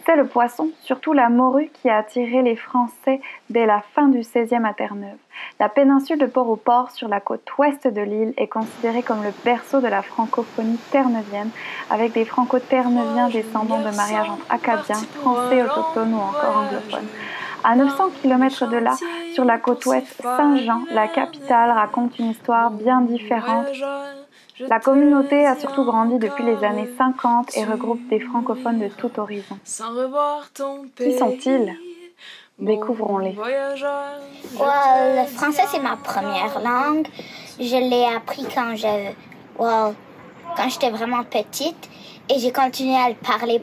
C'est le poisson, surtout la morue, qui a attiré les Français dès la fin du XVIe à Terre-Neuve. La péninsule de Port-au-Port, sur la côte ouest de l'île, est considérée comme le berceau de la francophonie terre-neuvienne, avec des franco-terre-neuviens descendants de mariages entre acadiens, français autochtones ou encore anglophones. À 900 km de là, sur la côte ouest, Saint-Jean, la capitale, raconte une histoire bien différente. La communauté a surtout grandi depuis les années 50 et regroupe des francophones de tout horizon. Qui sont-ils? Découvrons-les. Le français, c'est ma première langue. Je l'ai appris quand j'étais vraiment petite et j'ai continué à le parler.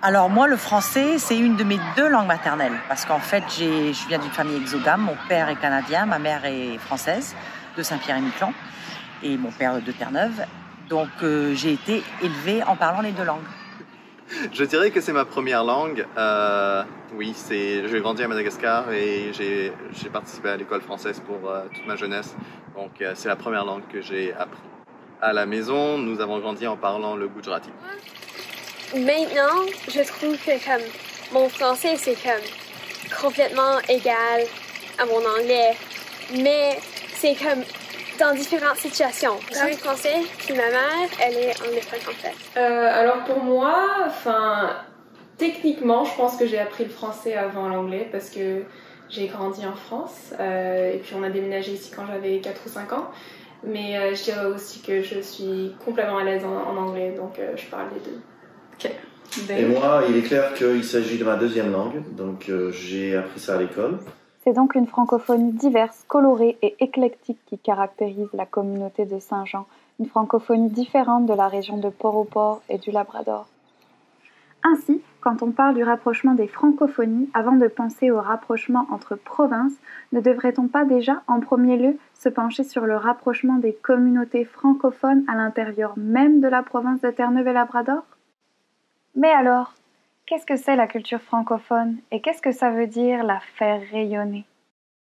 Alors moi, le français, c'est une de mes deux langues maternelles parce qu'en fait, je viens d'une famille exogame. Mon père est canadien, ma mère est française, de Saint-Pierre-et-Miquelon, et mon père de Terre-Neuve. Donc j'ai été élevée en parlant les deux langues. Je dirais que c'est ma première langue. Oui, j'ai grandi à Madagascar et j'ai participé à l'école française pour toute ma jeunesse. Donc c'est la première langue que j'ai appris. À la maison, nous avons grandi en parlant le gujarati. Maintenant, je trouve que comme mon français, c'est comme complètement égal à mon anglais, mais c'est comme dans différentes situations. Je suis français, puis ma mère, elle est anglophone en fait. Alors pour moi, techniquement, je pense que j'ai appris le français avant l'anglais parce que j'ai grandi en France et puis on a déménagé ici quand j'avais 4 ou 5 ans. Mais je dirais aussi que je suis complètement à l'aise en anglais, donc je parle les deux. Okay. Et moi, il est clair qu'il s'agit de ma deuxième langue, donc j'ai appris ça à l'école. C'est donc une francophonie diverse, colorée et éclectique qui caractérise la communauté de Saint-Jean, une francophonie différente de la région de Port-au-Port et du Labrador. Ainsi, quand on parle du rapprochement des francophonies, avant de penser au rapprochement entre provinces, ne devrait-on pas déjà, en premier lieu, se pencher sur le rapprochement des communautés francophones à l'intérieur même de la province de Terre-Neuve et Labrador? Mais alors, qu'est-ce que c'est la culture francophone et qu'est-ce que ça veut dire la faire rayonner?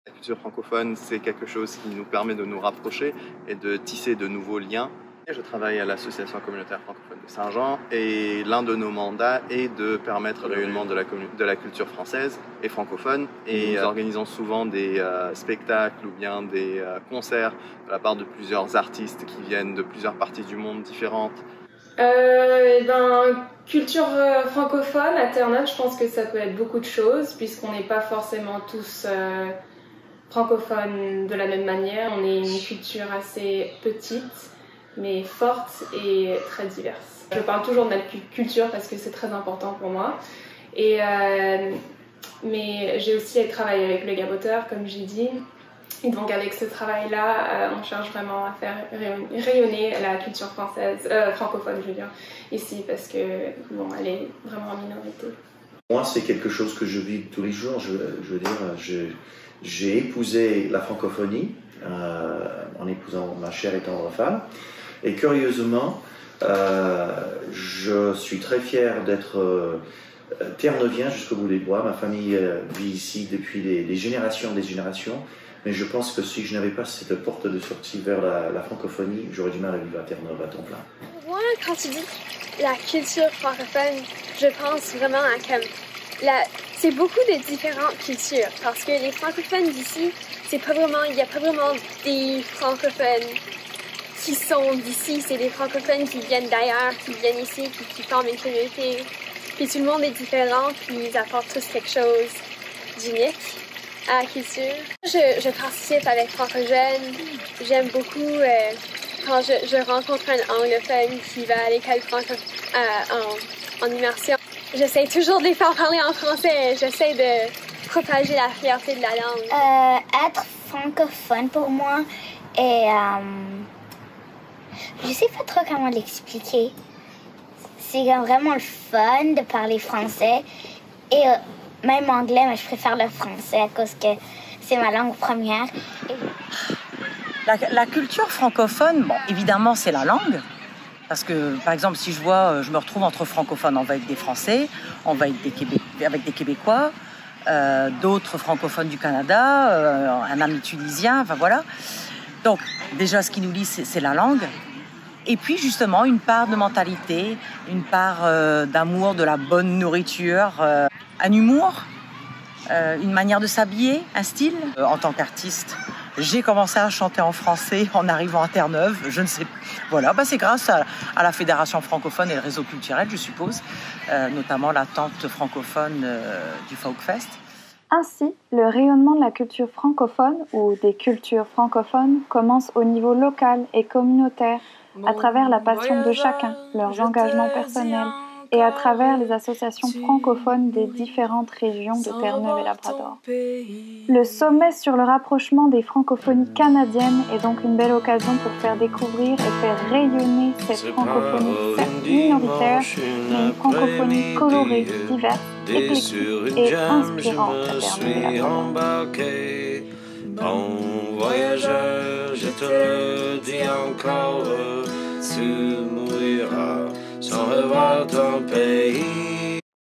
La culture francophone, c'est quelque chose qui nous permet de nous rapprocher et de tisser de nouveaux liens. Je travaille à l'association communautaire francophone de Saint-Jean et l'un de nos mandats est de permettre le rayonnement de la culture française et francophone. Et nous organisons souvent des spectacles ou bien des concerts de la part de plusieurs artistes qui viennent de plusieurs parties du monde différentes. Culture francophone à Terre-Neuve, je pense que ça peut être beaucoup de choses puisqu'on n'est pas forcément tous francophones de la même manière. On est une culture assez petite mais forte et très diverse. Je parle toujours de notre culture parce que c'est très important pour moi. Mais j'ai aussi travaillé avec le gaboteur, comme j'ai dit. Et donc avec ce travail-là, on cherche vraiment à faire rayonner la culture française, francophone, je veux dire, ici, parce que bon, elle est vraiment en minorité. Moi, c'est quelque chose que je vis tous les jours. Je veux dire, j'ai épousé la francophonie en épousant ma chère et tendre femme. Et curieusement, je suis très fier d'être terre-neuvien jusqu'au bout des doigts. Ma famille vit ici depuis des générations. Mais je pense que si je n'avais pas cette porte de sortie vers la francophonie, j'aurais du mal à vivre à Terre-Neuve à temps plein. Moi, quand tu dis la culture francophone, je pense vraiment à comme c'est beaucoup de différentes cultures parce que les francophones d'ici, il n'y a pas vraiment des francophones qui sont d'ici, c'est des francophones qui viennent d'ailleurs, qui viennent ici, qui forment une communauté. Puis tout le monde est différent, puis ils apportent tous quelque chose d'unique à la culture. Je participe avec Franco-Jeunes. J'aime beaucoup quand je rencontre un anglophone qui va à l'école en immersion. J'essaie toujours de les faire parler en français. J'essaie de propager la fierté de la langue. Être francophone pour moi est... je sais pas trop comment l'expliquer. C'est vraiment le fun de parler français et même anglais, mais je préfère le français à cause que c'est ma langue première. La culture francophone, bon, évidemment, c'est la langue. Parce que, par exemple, si je me retrouve entre francophones, on va avec des Français, on va avec des Québécois, d'autres francophones du Canada, un ami tunisien, enfin voilà. Donc, déjà, ce qui nous lie, c'est la langue. Et puis justement une part de mentalité, une part d'amour, de la bonne nourriture, un humour, une manière de s'habiller, un style. En tant qu'artiste, j'ai commencé à chanter en français en arrivant à Terre-Neuve. Je ne sais, voilà, c'est grâce à la Fédération francophone et le réseau culturel, je suppose, notamment la tente francophone du Folkfest. Ainsi, le rayonnement de la culture francophone ou des cultures francophones commence au niveau local et communautaire, à travers la passion de chacun, leurs engagements personnels et à travers les associations francophones des différentes régions de Terre-Neuve et Labrador. Le sommet sur le rapprochement des francophonies canadiennes est donc une belle occasion pour faire découvrir et faire rayonner cette francophonie certes minoritaire, mais une francophonie colorée, diverse, éclectique et inspirante à Terre-Neuve et Labrador. Bon voyageur, je te le dis encore, tu mouriras sans revoir ton pays.